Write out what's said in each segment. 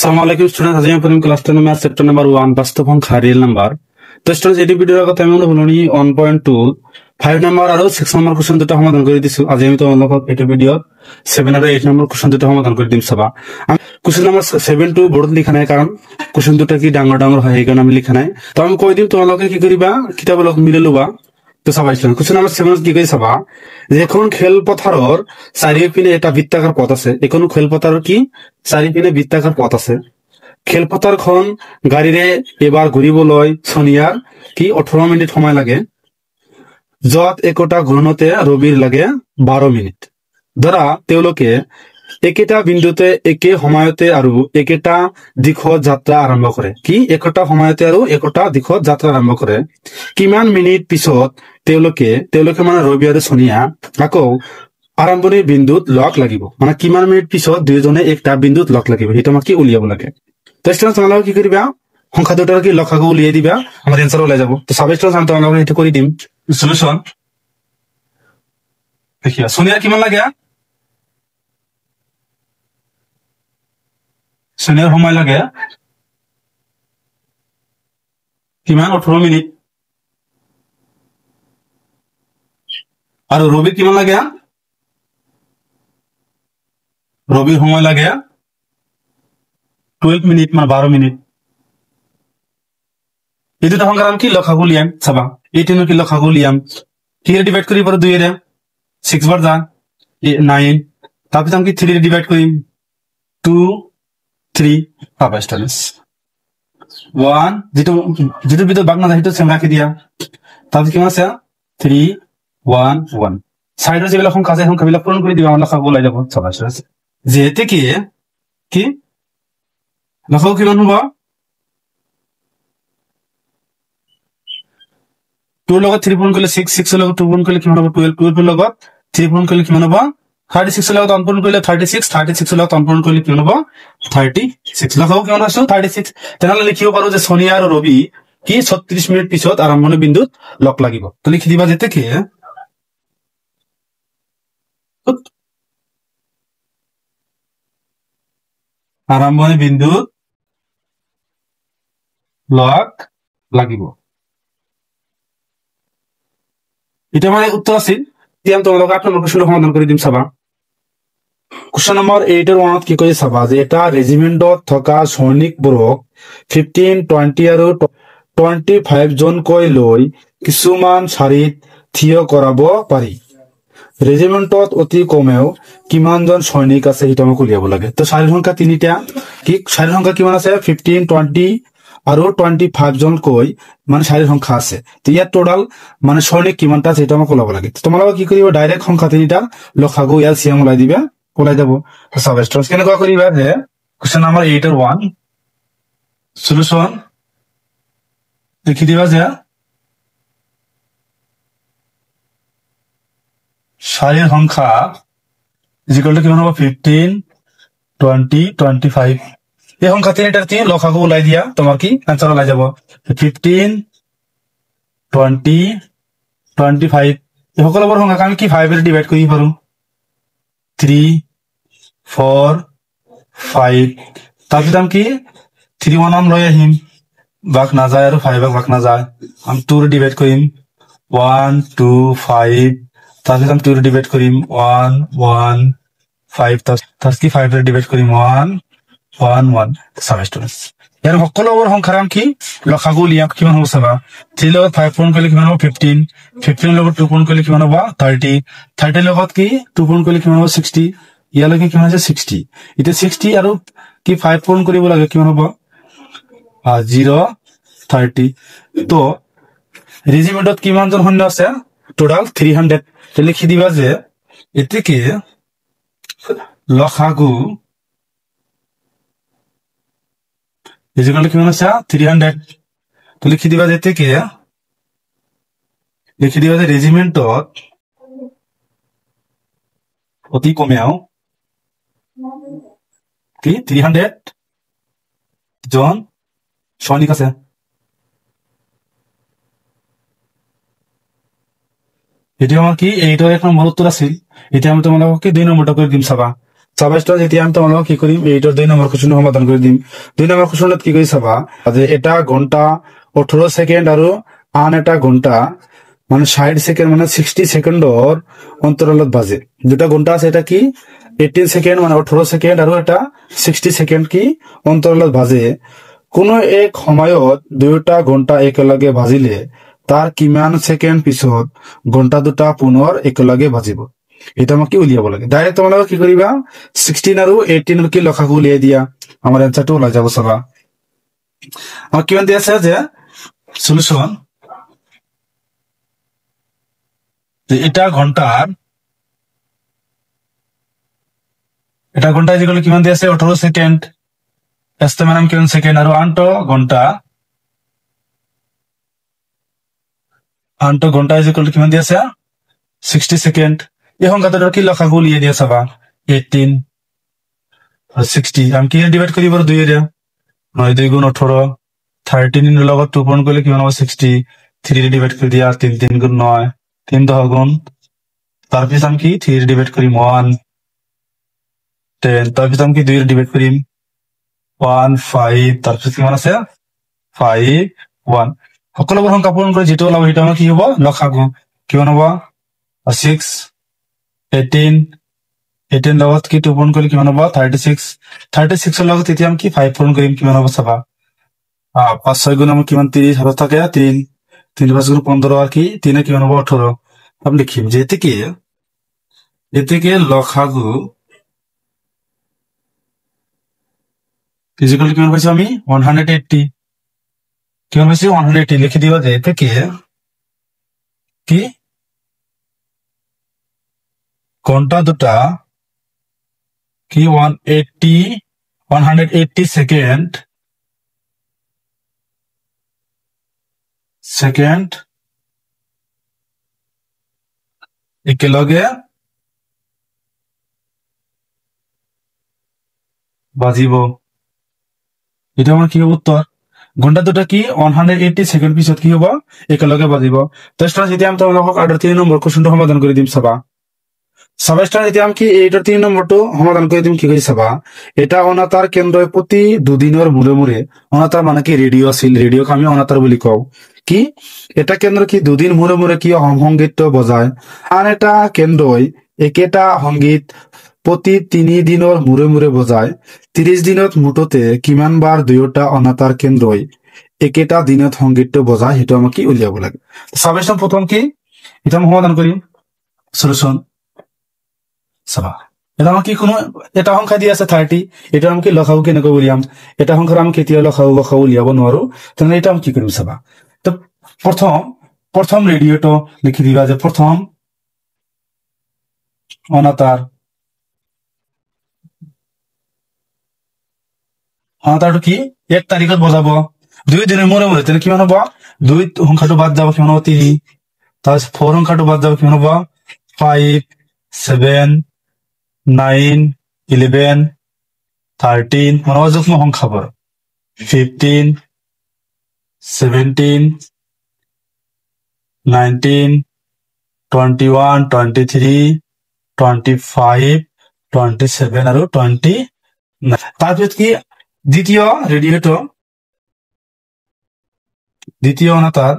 Assalamualaikum students, আজি আমি পঢ়িম ক্লাস 10 ম্যাথ চ্যাপ্টাৰ নাম্বাৰ 1 বাস্তব সংখ্যা ৰিয়েল নাম্বাৰ। তো স্টুডেন্টস এই ভিডিওৰ আগতে আমি বলনি 1.2 5 নাম্বাৰ আৰু 6 নাম্বাৰ কোশ্চেন দুটা সমাধান কৰি দিছো। আজি আমি তোমালোকক এই ভিডিওত 7 আৰু 8 নাম্বাৰ কোশ্চেন দুটা সমাধান কৰি দিম চাবা। কোশ্চেন নাম্বাৰ 7 টু বৰ্ডত লিখা নাই কাৰণ কোশ্চেন দুটা কি ডাঙৰ ডাঙৰ হয় সেইকাৰণে আমি লিখা নাই। তো আমি কৈ দিম তোমালোকে কি কৰিবা কিতাপৰ লগত মিলাই লবা। তো চাবা স্টুডেন্ট কোশ্চেন নাম্বাৰ 7 কি কৰি চাবা যে এখন খেলপথাৰৰ চাৰিওপিনে এটা বৃত্তাকাৰ পথ আছে। এখন খেলপথাৰৰ কি চাৰিওপিনে বৃত্তাকাৰ পথ আছে। খেলপথাৰখন গাড়ীৰে এবাৰ ঘূৰিবলৈ সোনিয়াৰ কি 18 মিনিট সময় লাগে, যত একোটা ঘূৰণতে ৰবিৰ লাগে 12 মিনিট। ধৰা তেওঁলোকে একেটা বিন্দুতে একে সময়তে আৰু একেটা দিশত যাত্ৰা আৰম্ভ কৰে। কি একোটা সময়তে আৰু একোটা দিশত যাত্ৰা আৰম্ভ কৰে। কিমান মিনিট পিছত তেওঁলোকে মানে ৰবি আৰু সোনিয়া আকৌ আৰম্ভণিৰ বিন্দুত লগ লাগিব। মানে কিমান মিনিট পিছত দুয়োজনে একটা বিন্দুত লগ লাগিব সেইটো আমাক কি উলিয়াব লাগে। তো স্টুডেন্টস তোমালোকে কি কৰিবা সংখ্যা দুটাৰ কি লসাগু উলিয়াই দিবা, আমাৰ এনসাৰ ওলাই যাব। তো সাব স্টুডেন্টস আমি তোমালোকে সেইটো কৰি দিম। সলিউশন দেখিবা সোনিয়াৰ কিমান লাগে, সোনিয়াৰ সময় লাগে কিমান 18 মিনিট আৰু ৰবিৰ কিমান লাগে, রবির সময় লাগে 12 মিনিট মানে 12 মিনিট। এই দুটা সংখ্যার আমি কি লসাগু উলিয়াম চাবা। এই তিনৰ কি লসাগু উলিয়াম কিৰে ডিভাইড কৰি পাৰো 2 ৰে 6 বাৰ যা 9, তাৰপিছত আমি কি 3 ৰে ডিভাইড কৰিম 2 3 পাবা স্টুডেন্টস 1 যেটো ভিতৰত ভাগ না সেইটো সেম ৰাখি দিয়া। তাৰপিছত কিমান আছে 3 1 1 সাইডৰ যিবিলাক সংখ্যা আছে সংখ্যাবিলাক পূৰণ কৰি দিবা আমাৰ লসাগু ওলাই যাব চাবা স্টুডেন্টস। যেহেতু কি লসাগু কিমান হ'ব 2 লগত 3 পূৰণ কৰিলে 6, 6 লগত 2 পূৰণ কৰিলে কিমান হ'ব 12, 12 লগত 3 পূৰণ কৰিলে কিমান হ'ব 36, লগত 1 পূৰণ কৰিলে 36, 36 লগত 1 পূৰণ কৰিলে কিমান হ'ব 36। লসাগু কিমান আছে 36। তেনেহলে লিখিব পাৰো যে সোনিয়া আৰু ৰবি কি 36 মিনিট পিছত আৰম্ভণি বিন্দুত লগ লাগিব। তো লিখি দিবা যেতে কি আৰম্ভণি বিন্দুত লগ লাগিব। এটা মানে উত্তৰ আছিল। এতিয়া আমি তোমালোকে 8 নম্বৰ প্ৰশ্ন সমাধান কৰি দিম চাবা। কোশ্চেন নম্বৰ 8 ৰ 1 কি কৰি চাবা যে এটা ৰেজিমেন্টত থকা সৈনিকবোৰক 15, 20 আৰু 25 জনকৈ লৈ কিছুমান শাৰীত থিয় কৰাব পাৰি। ৰেজিমেন্টত অতি কমেও কিমানজন সৈনিক আছে সেইটো আমাক উলিয়াব লাগে। তো শাৰীৰ সংখ্যা তিনিটা কি শাৰীৰ সংখ্যা কিমান আছে 15, 20 আৰু 25 জনকৈ মানে শাৰীৰ সংখ্যা আছে। তো ইয়াত টোটাল মানে সৈনিক কিমানটা আছে সেইটো আমাক ওলাব লাগে। তোমালোকে কি কৰিবা ডাইৰেক্ট সংখ্যা তিনিটাৰ লসাগু এলসিএম ওলাই দিবা, ওলাই যাব। সাব স্টুডেন্টস কেনেকুৱা কৰিবা যে কোশ্চেন নম্বৰ 8 ৰ 1 সলিউশন লিখি দিবা যে শাৰীৰ সংখ্যা ইকুয়াল টু কিমান হ'ব 15, 20, 25। এই সংখ্যা তিনিটাৰ কি লসাগু ওলাই দিয়া তোমাৰ কি আনসাৰ ওলাই যাব 15, 20, 25। এই সকলোবোৰ সংখ্যাক আমি কি 5 ৰে ডিভাইড কৰিব পাৰো 3 4 5। তাৰপিছত আমি কি 3 1 লৈ আহিম ভাগ নাযায় আৰু 5 ভাগ নাযায় আমি 2 ৰে ডিভাইড কৰিম 1 2 5। তাৰপিছত আমি 2 ৰে ডিভাইড কৰিম 1 1 5। তাৰপিছত কি 5 ৰে ডিভাইড কৰিম 1 1 1। চাব স্টুডেন্টস ইয়াৰ সকলোবোৰ সংখ্যাৰ আমি কি লসাগু উলিয়াম কিমান হ'ব চাবা। 3 লগত 5 পূৰণ কৰিলে কিমান হ'ব 15, 15 লগত 2 পূৰণ কৰিলে কিমান হ'ব 30, 30 লগত কি 2 পূৰণ কৰিলে কিমান হ'ব 60। ইয়ালৈকে কিমান আছে 60। এতিয়া 60 আৰু কি 5 পূৰণ কৰিব লাগে কিমান হ'ব 0 30। তো ৰেজিমেন্টত কিমানজন সৈন্য আছে টোটাল 300। তো লিখি দিবা যে এতিকে লসাগু ইকুয়াল টু কিমান আছে 300। তো লিখি দিবা যে এতিকে লিখি দিবা যে ৰেজিমেন্টত অতি কমেও কি 300 জন সৈনিক আছে। এটি আমাৰ কি এইটাৰ 1 নম্বৰ উত্তৰ আছিল। এটা আমি তোমালোকে 2 নম্বৰটা কৰে দিম চাবা। চাবা স্টুডেন্ট এতিয়া আমি তোমালোকক কি কৰিম এইটোৰ 2 নম্বৰ কোৱেশ্চন সমাধান কৰি দিম 2 নম্বৰ কোৱেশ্চনত কি কৰি চাবা যে এটা ঘন্টা 18 সেকেন্ড আৰু আন এটা ঘন্টা মানে 60 সেকেন্ড মানে 60 সেকেন্ডৰ অন্তৰালত বাজে দুটা ঘন্টা আছে এটা কি 18 সেকেন্ড মানে 18 সেকেন্ড আৰু এটা 60 সেকেন্ড কি অন্তৰালত বাজে কোনো এক সময়ত দুটা ঘন্টা একেলগে বাজিলে তাৰ কিমান সেকেন্ড পিছত ঘন্টা দুটা পুনৰ একেলগে বাজিব এটা আমাক কি উলিয়াব লাগে ডাইৰেক্ট তোমালোকে কি কৰিবা 16 আৰু 18 ৰ কি লসাগু উলিয়াই দিয়া আমাৰ এনসাৰটো ওলাই যাব চাবা আমাক কিমান দিয়া আছে যে সলিউশন এটা ঘন্টা যেগুলো কিমান দিয়া আছে 18 সেকেন্ড এস্তে মানে কিমান সেকেন্ড আৰু আনটো ঘন্টা যেগুলো কিমান দিয়া আছে 60 সেকেন্ড এই সংখ্যাটোৰ কি লসাগু উলিয়াই দিয়া চাবা 18 আৰু 60 আমি কি ডিভাইড কৰিব 2 এৰে 9 2 গুণ 18 13 ৰ লগত 2 পূৰণ কৰিলে কিমান হ'ব 60 3 ৰে ডিভাইড কৰি দিয়া 3 3 গুণ 9 3 10 গুণ তাৰপিছত আমি কি 3 ৰে ডিভাইড কৰিম 1 10 তাৰপিছত আমি কি 2 ৰে ডিভাইড কৰিম 1 5 তাৰপিছত কিমান আছে 5 1 সকলোবোৰ সংখ্যা পূৰণ কৰি যেটো ওলাব সেইটো কি হ'ব লসাগু কিমান হ'ব 6 18 লগত কি 2 পূৰণ কৰিলে কিমান হ'ব 36 36 ৰ লগত এতিয়া আমি কি 5 পূৰণ কৰিম কিমান হ'ব চাবা 5 6 গুণ আমি কিমান 30 হাতত থাকে 3 3 5 গুণ 15 আর কি 3 কিমান হ'ব 18 আমি লিখিম যে এতে লসাগু ফিজিক্যাল কিমান পাইছো আমি 180 কিমান পাইছো 180 লিখি দিবা যে এতে কি ঘন্টা দুটা কি 180 সেকেন্ড একেলগে বাজিব এটা আমার কি উত্তর ঘন্টা দুটা কি 180 সেকেন্ড পিছত কি হব একেলগে বাজিব তো স্টুডেন্টস এতিয়া আমি তোমালোকক আৰু 3 নম্বৰ কোৱেশ্চনটো সমাধান কৰি দিম চাবা স্টুডেন্টস এতিয়া আমি কি এইটোৰ 3 নম্বৰটো সমাধান কৰি দিম কি কৰি চাবা এটা অনাতাৰ কেন্দ্ৰই প্ৰতি দুদিনৰ মূৰে মূৰে অনাতাৰ মানে কি ৰেডিঅ আছিল ৰেডিঅক আমি অনাতাৰ বুলি কওঁ কি এটা কেন্দ্ৰ কি দুদিন মূৰে মূৰে কি সংগীত বজায় আন এটা কেন্দ্ৰই একেটা সংগীত প্ৰতি 3 দিনৰ মূৰে মূৰে বজায় 30 দিনত মুঠতে কিমান বাৰ দুয়োটা অনাতাৰ কেন্দ্ৰই একেটা দিনত সংগীত বজায় হেতু আমাক কি উলিয়াব লাগে সাবেশন প্ৰথম কি এটা সমাধান কৰিম সলিউশন চাবা এটা আমাক কি কোনো এটা সংখ্যা দি আছে 30 এটা আমাক কি লসাগু কেনেকৈ উলিয়াম এটা সংখ্যাৰ আমি কেতিয়া লসাগু উলিয়াব নোৱাৰো তেনে এটা আমি কি কৰিম চাবা তো প্ৰথম ৰেডিঅটো লিখি দিবা যে প্ৰথম অনাতাৰটো কি 1 তাৰিখত বজাব 2 দিনৰ মূৰে মূৰে তেনে কিমান হ'ব 2 সংখ্যাটো বাদ যাব কিমান হ'ব 3 তাৰপিছত 4 সংখ্যাটো বাদ যাব কিমান হ'ব 5 7 9 11 13 মানে যুগ্ম সংখ্যাবোৰ 15 17 19 21 23 25 27 আৰু 29 তাৰপিছত কি দ্বিতীয় ৰেডিঅটো দ্বিতীয় অনাতাৰ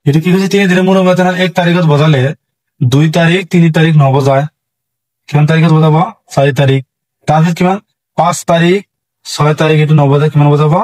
এটো কি হৈছে 3 দিনৰ মূৰে মূৰে 1 তাৰিখত বজালে 2 তাৰিখ 3 তাৰিখ নবজায় কিমান তাৰিখত বজাব 4 তাৰিখ তাৰপিছত কিমান 5 তাৰিখ 6 তাৰিখ এটো নবজায় কিমান বজাব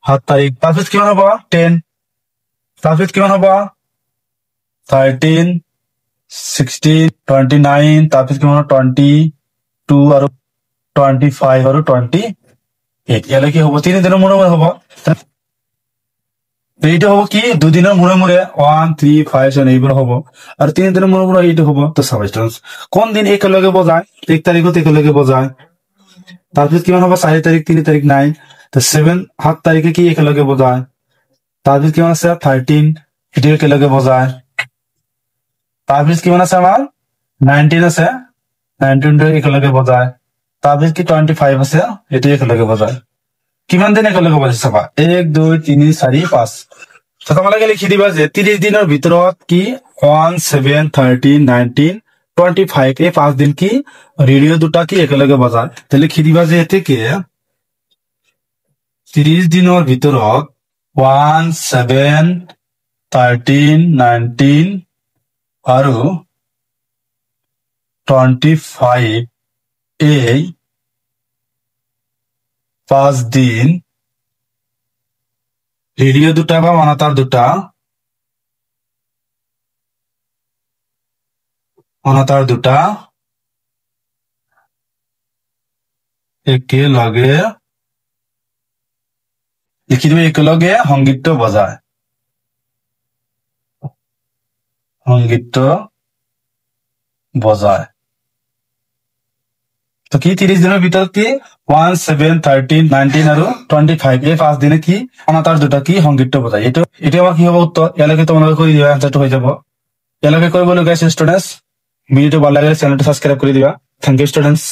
7 তাৰিখ তাৰপিছত কিমান হ'ব 10 তাৰপিছত কিমান হ'ব 13 16 29 তাৰপিছত কিমান 22 আৰু 25 আৰু 28 ইয়ালে কি হ'ব 3 দিনৰ মূৰে মূৰে হ'ব এইটো হ'ব কি 2 দিনৰ মূৰে মূৰে 1 3 5 7 এইবোৰ হ'ব আৰু 3 দিনৰ মূৰে মূৰে এইটো হ'ব তো সাবস্টেন্স কোন দিন একেলগে বজায় 1 তাৰিখত একেলগে বজায় তাৰপিছত কিমান হ'ব 4 তাৰিখ 3 তাৰিখ নাই তো 7 তাৰিখে কি একেলগে বজায় তাৰপিছত কিমান আছে 13 এটো একেলগে বজায় তাৰপিছত কিমান আছে আমাৰ 19 আছে 19 একেলগে বজায় তাৰপিছত কি 25 আছে এটো একেলগে বজায় কিমান দিন একেলগে বজায় চাবা 1 2 3 4 5 তো তোমালোকে লিখি দিবা যে 30 দিনৰ ভিতৰত কি 1 7 13 19 25 এই 5 দিন কি রেডিও দুটা কি একেলগে বজায় তাহলে লিখিদিবা যে এতেকে 30 দিনৰ ভিতৰত 1 7 13 19 আৰু 25 এই 5 দিন রেডিও দুটা বা অনাতার দুটা একেলগে লিখি দিবে একেলগে সংগীত বজায় তো কি 30 দিনের ভিতৰত কি 1 7 13 19 আৰু 25 এই 5 দিনে কি অনাতাৰ দুটা কি সংগীত বজায় এটা আমাৰ কি হ'ব উত্তৰ ইয়ালৈকে তোমালোকে কৰি দিবা আনসাৰটো হৈ যাব ইয়ালৈকে কৰিবলৈ গাইছ ষ্টুডেন্টস ভিডিওটো ভাল লাগিলে চেনেলটো সাবস্ক্ৰাইব কৰি দিবা থ্যাংক ইউ ষ্টুডেন্টস